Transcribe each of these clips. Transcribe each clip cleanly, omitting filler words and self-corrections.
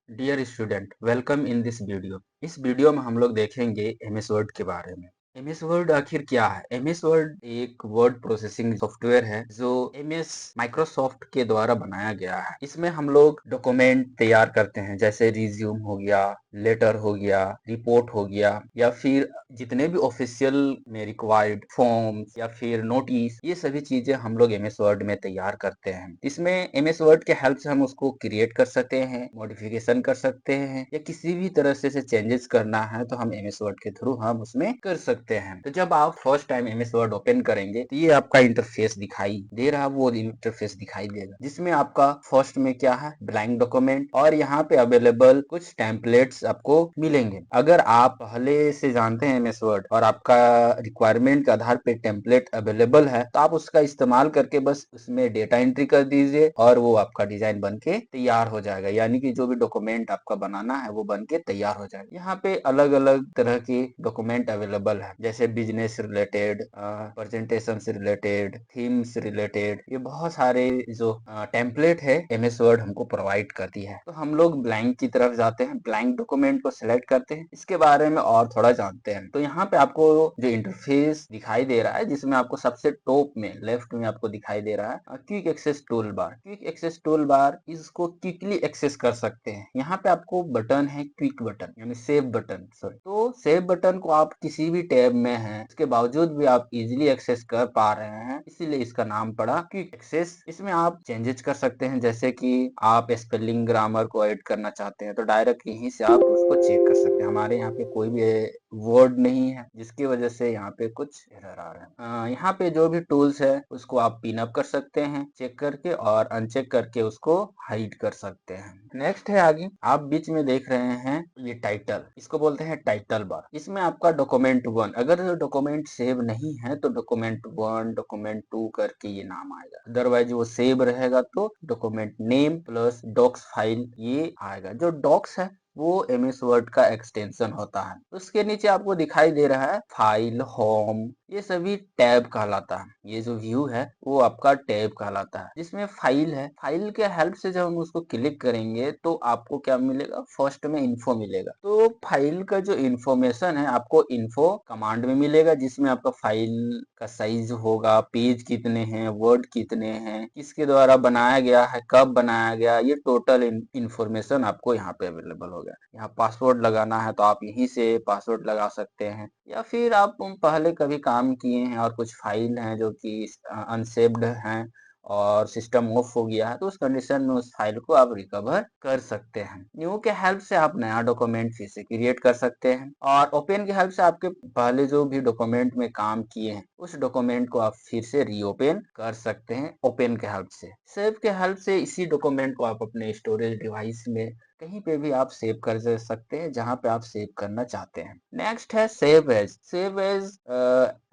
Dear student, welcome in this video. इस वीडियो में हम लोग देखेंगे एमएस वर्ड के बारे में। एमएस वर्ड आखिर क्या है? एमएस वर्ड एक वर्ड प्रोसेसिंग सॉफ्टवेयर है जो एमएस माइक्रोसॉफ्ट के द्वारा बनाया गया है। इसमें हम लोग डॉक्यूमेंट तैयार करते हैं, जैसे रिज्यूम हो गया, लेटर हो गया, रिपोर्ट हो गया, या फिर जितने भी ऑफिशियल में रिक्वायर्ड फॉर्म्स या फिर नोटिस, ये सभी चीजें हम लोग एमएस वर्ड में तैयार करते हैं। इसमें एमएस वर्ड के हेल्प से हम उसको क्रिएट कर सकते हैं, मॉडिफिकेशन कर सकते हैं, या किसी भी तरह से चेंजेस करना है तो हम एमएस वर्ड के थ्रू हम उसमें कर सकते हैं। तो जब आप first time MS word open करेंगे तो ये आपका इंटरफेस दिखाई दे रहा है, वो इंटरफेस दिखाई देगा, जिसमें आपका फर्स्ट में क्या है, ब्लैंक डॉक्यूमेंट, और यहाँ पे अवेलेबल कुछ टेम्पलेट्स आपको मिलेंगे। अगर आप पहले से जानते हैं एमएस वर्ड और आपका रिक्वायरमेंट के आधार पे टेम्पलेट अवेलेबल है, तो आप उसका इस्तेमाल करके बस उसमें डेटा एंट्री कर दीजिए और वो आपका डिजाइन बन के तैयार हो जाएगा। यानी कि जो भी डॉक्यूमेंट आपका बनाना है वो बन के तैयार हो जाएगा। यहाँ पे अलग अलग तरह के डॉक्यूमेंट अवेलेबल है, जैसे बिजनेस रिलेटेड, प्रेजेंटेशन से रिलेटेड, थीम से रिलेटेड, ये बहुत सारे जो टेम्पलेट है एमएस वर्ड हमको प्रोवाइड करती है। तो हम लोग ब्लैंक की तरफ जाते हैं, ब्लैंक डॉक्यूमेंट को सिलेक्ट करते हैं, इसके बारे में और थोड़ा जानते हैं। तो यहाँ पे आपको जो इंटरफेस दिखाई दे रहा है, जिसमें आपको सबसे टॉप में लेफ्ट में आपको दिखाई दे रहा है quick access toolbar. Quick access toolbar, इसको क्विकली एक्सेस कर सकते हैं। यहाँ पे आपको बटन है क्विक बटन, यानी सेव बटन, सॉरी। तो सेव बटन को आप किसी भी टैब में है, इसके बावजूद भी आप इजीली एक्सेस कर पा रहे हैं, इसीलिए इसका नाम पड़ा क्विक एक्सेस। इसमें आप चेंजेस कर सकते हैं, जैसे कि आप स्पेलिंग ग्रामर को ऐड करना चाहते हैं तो डायरेक्ट यहीं से आप उसको चेक कर सकते हैं। हमारे यहाँ पे कोई भी वर्ड नहीं है, जिसकी वजह से यहाँ पे कुछ एरर आ रहे हैं। यहाँ पे जो भी टूल्स है उसको आप पिन अप कर सकते हैं चेक करके, और अनचेक करके उसको हाइड कर सकते हैं। नेक्स्ट है आगे, आप बीच में देख रहे हैं ये टाइटल, इसको बोलते हैं टाइटल बार। इसमें आपका डॉक्यूमेंट 1, अगर डॉक्यूमेंट सेव नहीं है तो डॉक्यूमेंट 1, डॉक्यूमेंट 2 करके ये नाम आएगा। अदरवाइज वो सेव रहेगा तो document name plus docx file ये आएगा। जो डॉक्स है वो एमएस वर्ड का एक्सटेंशन होता है। उसके नीचे आपको दिखाई दे रहा है फाइल, होम, ये सभी टैब कहलाता है। ये जो व्यू है वो आपका टैब कहलाता है, जिसमें फाइल है। फाइल के हेल्प से जब हम उसको क्लिक करेंगे तो आपको क्या मिलेगा, फर्स्ट में इन्फो मिलेगा। तो फाइल का जो इन्फॉर्मेशन है आपको इन्फो कमांड में मिलेगा, जिसमें आपका फाइल का साइज होगा, पेज कितने हैं, वर्ड कितने हैं, किसके द्वारा बनाया गया है, कब बनाया गया, ये टोटल इन्फॉर्मेशन आपको यहाँ पे अवेलेबल होगा। यहाँ पासवर्ड लगाना है तो आप यहीं से पासवर्ड लगा सकते हैं, या फिर आप पहले कभी काम किए हैं और कुछ फाइल हैं जो कि अनसेव्ड हैं और सिस्टम ऑफ हो गया है, तो उस कंडीशन में उस फाइल को आप रिकवर कर सकते हैं। न्यू के हेल्प से आप नया डॉक्यूमेंट फिर से क्रिएट कर सकते हैं, और ओपन के हेल्प से आपके पहले जो भी डॉक्यूमेंट में काम किए हैं उस डॉक्यूमेंट को आप फिर से रीओपन कर सकते हैं ओपन के हेल्प से। सेव के हेल्प से इसी डॉक्यूमेंट को आप अपने स्टोरेज डिवाइस में कहीं पे भी आप सेव कर सकते हैं, जहां पे आप सेव करना चाहते हैं। नेक्स्ट है save as. Save as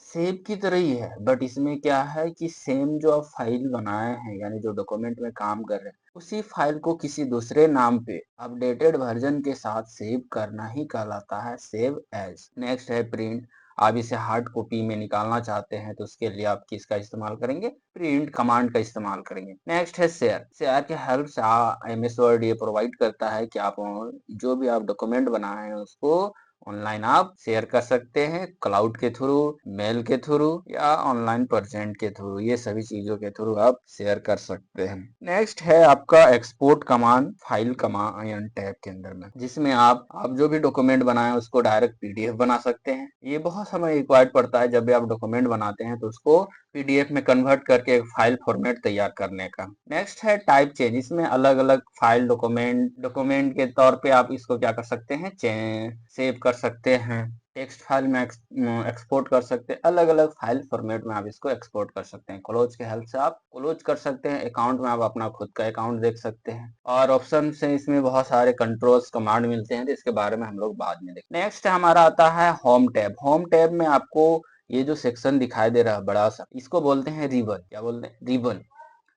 save की तरह ही है, बट इसमें क्या है कि सेम जो आप फाइल बनाए हैं, यानी जो डॉक्यूमेंट में काम कर रहे हैं, उसी फाइल को किसी दूसरे नाम पे अपडेटेड वर्जन के साथ सेव करना ही कहलाता है सेव एज। नेक्स्ट है प्रिंट। आप इसे हार्ड कॉपी में निकालना चाहते हैं तो उसके लिए आप किसका इस्तेमाल करेंगे, प्रिंट कमांड का इस्तेमाल करेंगे। नेक्स्ट है शेयर। शेयर के हेल्प से एमएस वर्ड ये प्रोवाइड करता है कि आप जो भी आप डॉक्यूमेंट बनाए हैं उसको ऑनलाइन आप शेयर कर सकते हैं, क्लाउड के थ्रू, मेल के थ्रू, या ऑनलाइन प्रेजेंट के थ्रू, ये सभी चीजों के थ्रू आप शेयर कर सकते हैं। नेक्स्ट है आपका export command, file command tab के अंदर में, जिसमें आप जो भी डॉक्यूमेंट बनाए उसको डायरेक्ट पीडीएफ बना सकते हैं। ये बहुत समय रिक्वायर्ड पड़ता है जब भी आप डॉक्यूमेंट बनाते हैं तो उसको पीडीएफ में कन्वर्ट करके एक फाइल फॉर्मेट तैयार करने का। नेक्स्ट है टाइप चेंज। इसमें अलग अलग फाइल डॉक्यूमेंट के तौर पे आप इसको क्या कर सकते हैं, सेव कर सकते हैं, टेक्स्ट फाइल में एक्सपोर्ट कर सकते हैं, अलग अलग फाइल फॉर्मेट में आप इसको एक्सपोर्ट कर सकते हैं। क्लोज के हेल्प से आप क्लोज कर सकते हैं, अकाउंट में आप अपना खुद का अकाउंट देख सकते हैं, और ऑप्शन से इसमें बहुत सारे कंट्रोल्स कमांड मिलते हैं, तो इसके बारे में हम लोग बाद में देखेंगे। नेक्स्ट हमारा आता है होम टैब। होम टैब में आपको ये जो सेक्शन दिखाई दे रहा है बड़ा सा, इसको बोलते हैं रिबन। क्या बोलते हैं, रिबन।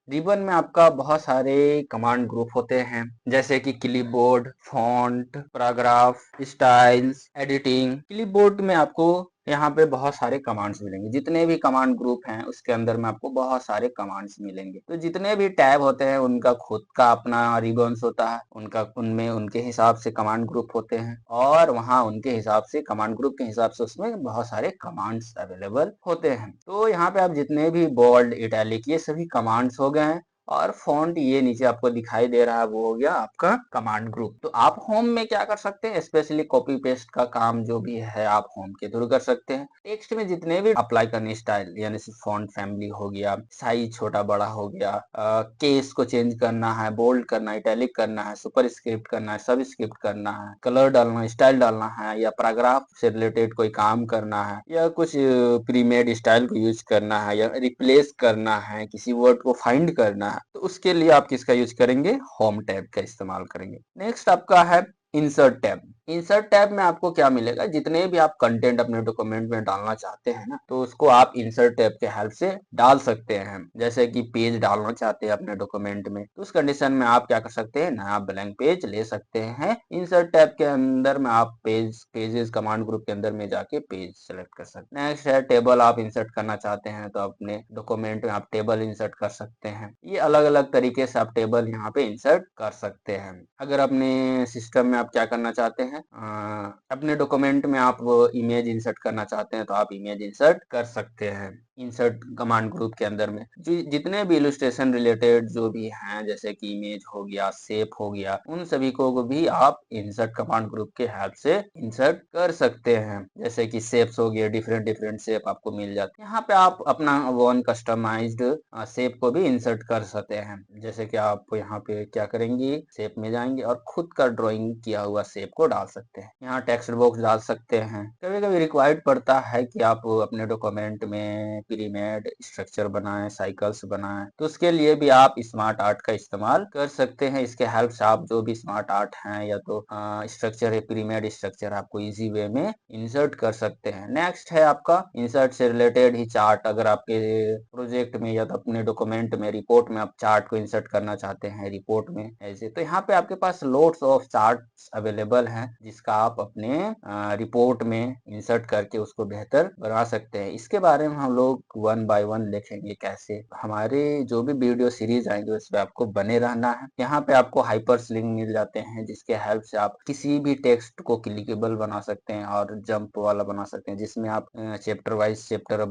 रिबन में आपका बहुत सारे कमांड ग्रुप होते हैं, जैसे कि clipboard, font, paragraph, styles, editing. Clipboard में आपको यहाँ पे बहुत सारे कमांड्स मिलेंगे, जितने भी कमांड ग्रुप हैं उसके अंदर में आपको बहुत सारे कमांड्स मिलेंगे। तो जितने भी टैब होते हैं उनका खुद का अपना रिबन्स होता है, उनका उनमें उनके हिसाब से कमांड ग्रुप होते हैं और वहाँ उनके हिसाब से कमांड ग्रुप के हिसाब से उसमें बहुत सारे कमांड्स अवेलेबल होते हैं। तो यहाँ पे आप जितने भी बोल्ड, इटैलिक ये सभी कमांड्स हो गए हैं और फ़ॉन्ट ये नीचे आपको दिखाई दे रहा है वो हो गया आपका कमांड ग्रुप। तो आप होम में क्या कर सकते हैं, स्पेशली कॉपी पेस्ट का काम जो भी है आप होम के थ्रू कर सकते हैं। टेक्स्ट में जितने भी अप्लाई करने स्टाइल यानी फ़ॉन्ट फैमिली हो गया, साइज छोटा बड़ा हो गया, केस को चेंज करना है, बोल्ड करना है, इटैलिक करना है, सुपरस्क्रिप्ट करना है, सबस्क्रिप्ट करना है, कलर डालना है, स्टाइल डालना है या पैराग्राफ से रिलेटेड कोई काम करना है या कुछ प्रीमेड स्टाइल को यूज करना है या रिप्लेस करना है, किसी वर्ड को फाइंड करना है, तो उसके लिए आप किसका यूज करेंगे, होम टैब का इस्तेमाल करेंगे। नेक्स्ट आपका है इंसर्ट टैब। इंसर्ट टैब में आपको क्या मिलेगा, जितने भी आप कंटेंट अपने डॉक्यूमेंट में डालना चाहते हैं ना, तो उसको आप इंसर्ट टैब के हेल्प से डाल सकते हैं। जैसे कि पेज डालना चाहते हैं अपने डॉक्यूमेंट में, तो उस कंडीशन में आप क्या कर सकते हैं, नया ब्लैंक पेज ले सकते हैं। इंसर्ट टैब के अंदर में आप पेजेस कमांड ग्रुप के अंदर में जाके पेज सेलेक्ट कर सकते हैं। नेक्स्ट है टेबल, आप इंसर्ट करना चाहते हैं तो अपने डॉक्यूमेंट में आप टेबल इंसर्ट कर सकते हैं। ये अलग अलग तरीके से आप टेबल यहाँ पे इंसर्ट कर सकते हैं। अगर अपने सिस्टम में आप क्या करना चाहते हैं, अपने डॉक्यूमेंट में आप इमेज इंसर्ट करना चाहते हैं तो आप इमेज इंसर्ट कर सकते हैं इंसर्ट कमांड ग्रुप के अंदर में। जितने भी इलस्ट्रेशन रिलेटेड जो भी हैं, जैसे कि इमेज हो गया, शेप हो गया, उन सभी को भी आप इंसर्ट कमांड ग्रुप के हेल्प से इंसर्ट कर सकते हैं। जैसे कि शेप्स हो गए, डिफरेंट डिफरेंट शेप आपको मिल जाते हैं। यहाँ पे आप अपना वन कस्टमाइज्ड शेप को भी इंसर्ट कर सकते हैं। जैसे कि आप यहाँ पे क्या करेंगे, शेप में जाएंगे और खुद का ड्राइंग किया हुआ शेप को डाल सकते हैं। यहाँ टेक्स्ट बॉक्स डाल सकते हैं। कभी कभी रिक्वायर्ड पड़ता है कि आप अपने डॉक्यूमेंट में पिरामिड स्ट्रक्चर बनाएं, साइकिल्स बनाएं, तो उसके लिए भी आप स्मार्ट आर्ट का इस्तेमाल कर सकते हैं। इसके हेल्प से आप जो भी स्मार्ट आर्ट हैं या तो स्ट्रक्चर है, पिरामिड स्ट्रक्चर आपको इजी वे में इंसर्ट कर सकते हैं। नेक्स्ट है आपका इंसर्ट से रिलेटेड ही चार्ट। अगर आपके प्रोजेक्ट में या तो अपने डॉक्यूमेंट में, रिपोर्ट में आप चार्ट को इंसर्ट करना चाहते हैं रिपोर्ट में ऐसे, तो यहाँ पे आपके पास लोड्स ऑफ चार्ट्स अवेलेबल हैं जिसका आप अपने रिपोर्ट में इंसर्ट करके उसको बेहतर बना सकते हैं। इसके बारे में हम लोग वन बाय वन देखेंगे कैसे। हमारे जो भी वीडियो सीरीज आएंगे उस पर आपको बने रहना है। यहाँ पे आपको हाइपर्स लिंक मिल जाते हैं जिसके हेल्प से आप किसी भी टेक्स्ट को क्लिकेबल बना सकते हैं और जंप वाला बना सकते हैं, जिसमें आप चैप्टर वाइज चैप्टर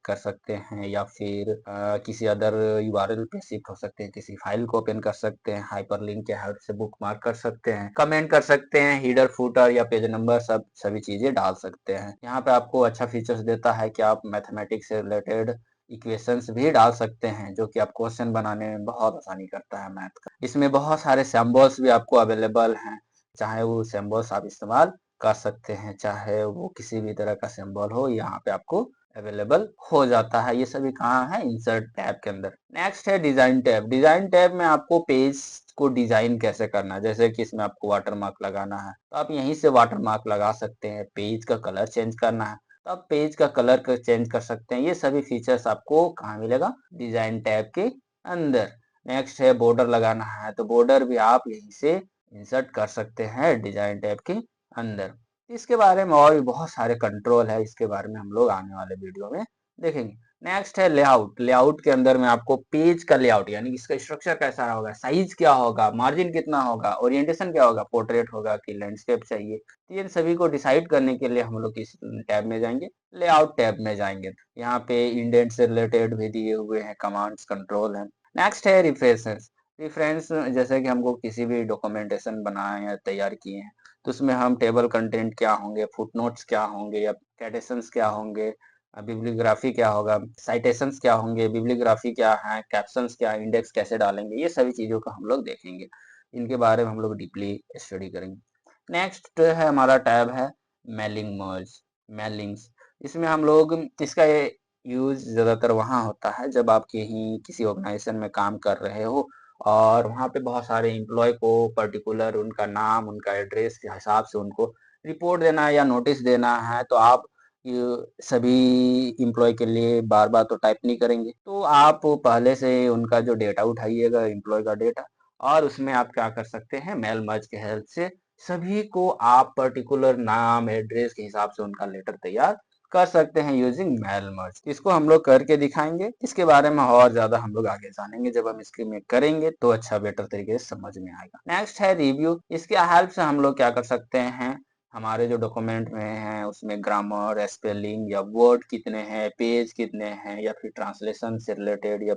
कर सकते हैं या फिर किसी अदर यूआरएल पे शिफ्ट हो सकते हैं, किसी फाइल को ओपन कर सकते हैं, हाइपर लिंक के हेल्प से बुक मार्क कर सकते हैं, कमेंट कर सकते हैं, हीडर फुटर या पेज नंबर सब सभी चीजें डाल सकते हैं। यहाँ पे आपको अच्छा फीचर्स देता है कि आप मैथमेटिक्स से रिलेटेड इक्वेशंस भी डाल सकते हैं, जो कि आप क्वेश्चन बनाने में बहुत आसानी करता है मैथ का। इसमें बहुत सारे सिंबल्स भी आपको अवेलेबल हैं, चाहे वो सिंबल्स आप इस्तेमाल कर सकते हैं, चाहे वो किसी भी तरह का सिंबल हो, यहाँ पे आपको अवेलेबल हो जाता है। ये सभी कहाँ है, इंसर्ट टैब के अंदर। नेक्स्ट है डिजाइन टैब। डिजाइन टैब में आपको पेज को डिजाइन कैसे करना है, जैसे कि इसमें आपको वाटर मार्क लगाना है तो आप यहीं से वाटर मार्क लगा सकते हैं। पेज का कलर चेंज करना है तो आप पेज का कलर को चेंज कर सकते हैं। ये सभी फीचर्स आपको कहाँ मिलेगा, डिजाइन टैब के अंदर। नेक्स्ट है बॉर्डर लगाना है तो बॉर्डर भी आप यहीं से इंसर्ट कर सकते हैं डिजाइन टैब के अंदर। इसके बारे में और भी बहुत सारे कंट्रोल है, इसके बारे में हम लोग आने वाले वीडियो में देखेंगे। नेक्स्ट है लेआउट। लेआउट के अंदर में आपको पेज का लेआउट यानी इसका स्ट्रक्चर कैसा होगा, साइज क्या होगा, मार्जिन कितना होगा, ओरिएंटेशन क्या होगा, पोर्ट्रेट होगा कि लैंडस्केप चाहिए, तो ये सभी को डिसाइड करने के लिए हम लोग इस टैब में जाएंगे, लेआउट टैब में जाएंगे। यहाँ पे इंडेंट से रिलेटेड भी दिए हुए हैं, कमांड्स कंट्रोल है। नेक्स्ट है रेफरेंसेस। रेफरेंस जैसे कि हमको किसी भी डॉक्यूमेंटेशन बनाए या तैयार किए हैं तो उसमें हम टेबल कंटेंट क्या होंगे, फुटनोट्स क्या होंगे या कैटेशंस क्या होंगे, बिब्लियोग्राफी क्या होगा, साइटेशंस क्या होंगे, बिब्लियोग्राफी क्या है, कैप्शंस क्या, इंडेक्स कैसे डालेंगे, ये सभी चीजों का हम लोग देखेंगे। इनके बारे में हम लोग डीपली स्टडी करेंगे। नेक्स्ट है हमारा टैब है मेलिंग मर्ज, मेलिंग्स। इसमें हम लोग इसका यूज ज्यादातर वहाँ होता है जब आप कहीं किसी ऑर्गेनाइजेशन में काम कर रहे हो और वहाँ पे बहुत सारे एम्प्लॉय को पर्टिकुलर उनका नाम, उनका एड्रेस के हिसाब से उनको रिपोर्ट देना है या नोटिस देना है, तो आप ये सभी एम्प्लॉय के लिए बार बार तो टाइप नहीं करेंगे, तो आप पहले से उनका जो डेटा उठाइएगा एम्प्लॉय का डेटा, और उसमें आप क्या कर सकते हैं, मेल मर्ज के हेल्प से सभी को आप पर्टिकुलर नाम एड्रेस के हिसाब से उनका लेटर तैयार कर सकते हैं यूजिंग मेल मर्ज। इसको हम लोग करके दिखाएंगे, इसके बारे में और ज्यादा हम लोग आगे जानेंगे। जब हम इसके में करेंगे तो अच्छा बेटर तरीके से समझ में आएगा। नेक्स्ट है रिव्यू। इसके हेल्प से हम लोग क्या कर सकते हैं, हमारे जो डॉक्यूमेंट में है उसमें ग्रामर, स्पेलिंग या वर्ड कितने हैं, पेज कितने हैं, या फिर ट्रांसलेशन से रिलेटेड या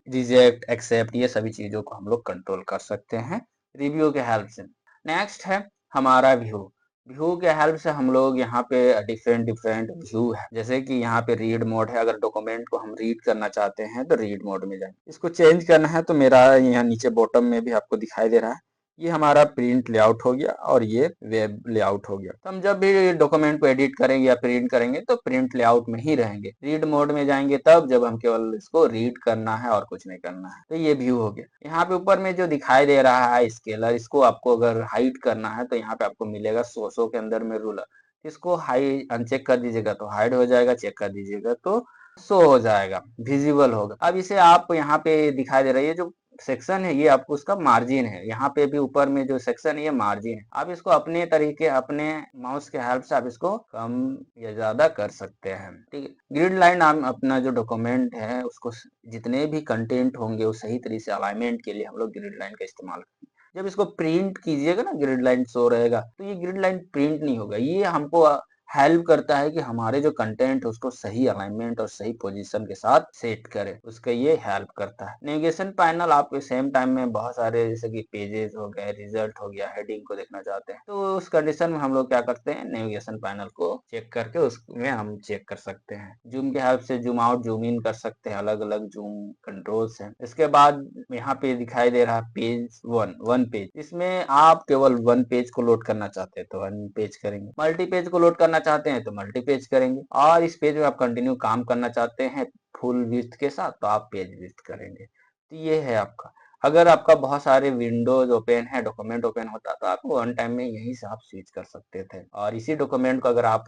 रिजेक्ट, एक्सेप्ट, ये सभी चीजों को हम लोग कंट्रोल कर सकते हैं रिव्यू के हेल्प से। नेक्स्ट है हमारा व्यू। व्यू के हेल्प से हम लोग यहाँ पे डिफरेंट डिफरेंट व्यू है, जैसे कि यहाँ पे रीड मोड है। अगर डॉक्यूमेंट को हम रीड करना चाहते हैं तो रीड मोड में जाएंगे। इसको चेंज करना है तो मेरा यहाँ नीचे बॉटम में भी आपको दिखाई दे रहा है, ये हमारा प्रिंट लेआउट हो गया और ये वेब लेआउट हो गया। तो हम जब भी डॉक्यूमेंट को एडिट करेंगे या प्रिंट करेंगे तो प्रिंट लेआउट में ही रहेंगे। रीड मोड में जाएंगे तब जब हम केवल इसको रीड करना है और कुछ नहीं करना है। तो ये व्यू हो गया। यहाँ पे ऊपर में जो दिखाई दे रहा है स्केलर, इसको आपको अगर हाइड करना है तो यहाँ पे आपको मिलेगा सो के अंदर में रूलर। इसको हाई अनचेक कर दीजिएगा तो हाइड हो जाएगा, चेक कर दीजिएगा तो शो हो जाएगा, विजिबल होगा। अब इसे आप यहाँ पे दिखाई दे रही है जो सेक्शन है, ये आपको उसका मार्जिन है। यहाँ पे भी ऊपर में जो सेक्शन है ये मार्जिन है। आप इसको अपने तरीके, अपने माउस के हेल्प से आप इसको कम या ज्यादा कर सकते हैं। ठीक है, ग्रिड लाइन आप अपना जो डॉक्यूमेंट है उसको जितने भी कंटेंट होंगे वो सही तरीके से अलाइनमेंट के लिए हम लोग ग्रिड लाइन का इस्तेमाल करते हैं। जब इसको प्रिंट कीजिएगा ना, ग्रिड लाइन शो रहेगा, तो ये ग्रिड लाइन प्रिंट नहीं होगा। ये हमको हेल्प करता है कि हमारे जो कंटेंट है उसको सही अलाइनमेंट और सही पोजीशन के साथ सेट करें, उसका ये हेल्प करता है। नेविगेशन पैनल आप सेम टाइम में बहुत सारे, जैसे कि पेजेस हो गए, रिजल्ट हो गया, हेडिंग को देखना चाहते हैं तो उस कंडीशन में हम लोग क्या करते हैं, नेविगेशन पैनल को चेक करके उसमें हम चेक कर सकते हैं। जूम के हेल्प से जूम आउट, जूम इन कर सकते हैं, अलग अलग जूम कंट्रोल्स हैं। इसके बाद यहाँ पे दिखाई दे रहा पेज वन पेज। इसमें आप केवल वन पेज को लोड करना चाहते हैं तो वन पेज करेंगे, मल्टी पेज को लोड करना चाहते हैं तो मल्टी पेज करेंगे, और इस पेज में आप कंटिन्यू काम करना चाहते हैं फुल विड्थ के साथ तो आप पेज विड्थ करेंगे। तो ये है आपका। अगर आपका बहुत सारे विंडोज ओपन है, डॉक्यूमेंट ओपन होता तो आप वन टाइम में यहीं से आप स्विच कर सकते थे। और इसी डॉक्यूमेंट को अगर आप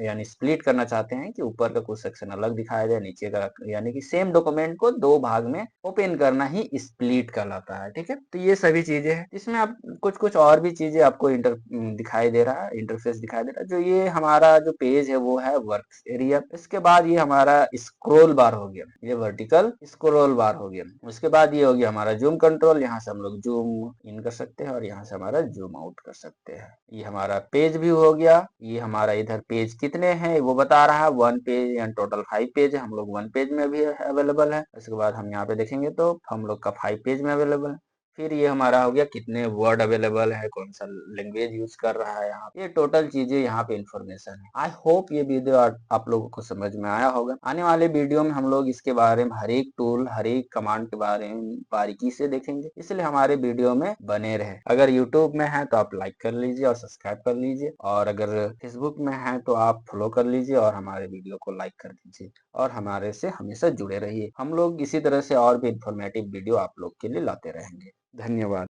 यानी स्प्लिट करना चाहते हैं कि ऊपर का कुछ सेक्शन अलग दिखाया जाए, नीचे का, यानी कि सेम डॉक्यूमेंट को दो भाग में ओपन करना ही स्प्लिट कहलाता है। ठीक है, तो ये सभी चीजें हैं। इसमें आप कुछ कुछ और भी चीजें आपको दिखाई दे रहा है, इंटरफेस दिखाई दे रहा है। जो ये हमारा जो पेज है वो है वर्क एरिया। इसके बाद ये हमारा स्क्रोल बार हो गया, ये वर्टिकल स्क्रोल बार हो गया। उसके बाद ये हो गया हमारा जूम कंट्रोल, यहाँ से हम लोग जूम इन कर सकते हैं और यहाँ से हमारा जूम आउट कर सकते हैं। ये हमारा पेज व्यू हो गया। ये हमारा इधर पेज कितने हैं वो बता रहा है, वन पेज यानी टोटल 5 पेज है, हम लोग वन पेज में भी अवेलेबल है। उसके बाद हम यहाँ पे देखेंगे तो हम लोग का 5 पेज में अवेलेबल है। फिर ये हमारा हो गया कितने वर्ड अवेलेबल है, कौन सा लैंग्वेज यूज कर रहा है, यहाँ ये टोटल चीजें यहाँ पे इंफॉर्मेशन है। आई होप ये वीडियो आप लोगों को समझ में आया होगा। आने वाले वीडियो में हम लोग इसके बारे में हर एक टूल, हर एक कमांड के बारे में बारीकी से देखेंगे, इसलिए हमारे वीडियो में बने रहे। अगर यूट्यूब में है तो आप लाइक कर लीजिए और सब्सक्राइब कर लीजिए, और अगर फेसबुक में है तो आप फॉलो कर लीजिए और हमारे वीडियो को लाइक कर दीजिए, और हमारे से हमेशा जुड़े रहिए। हम लोग इसी तरह से और भी इंफॉर्मेटिव वीडियो आप लोग के लिए लाते रहेंगे। धन्यवाद।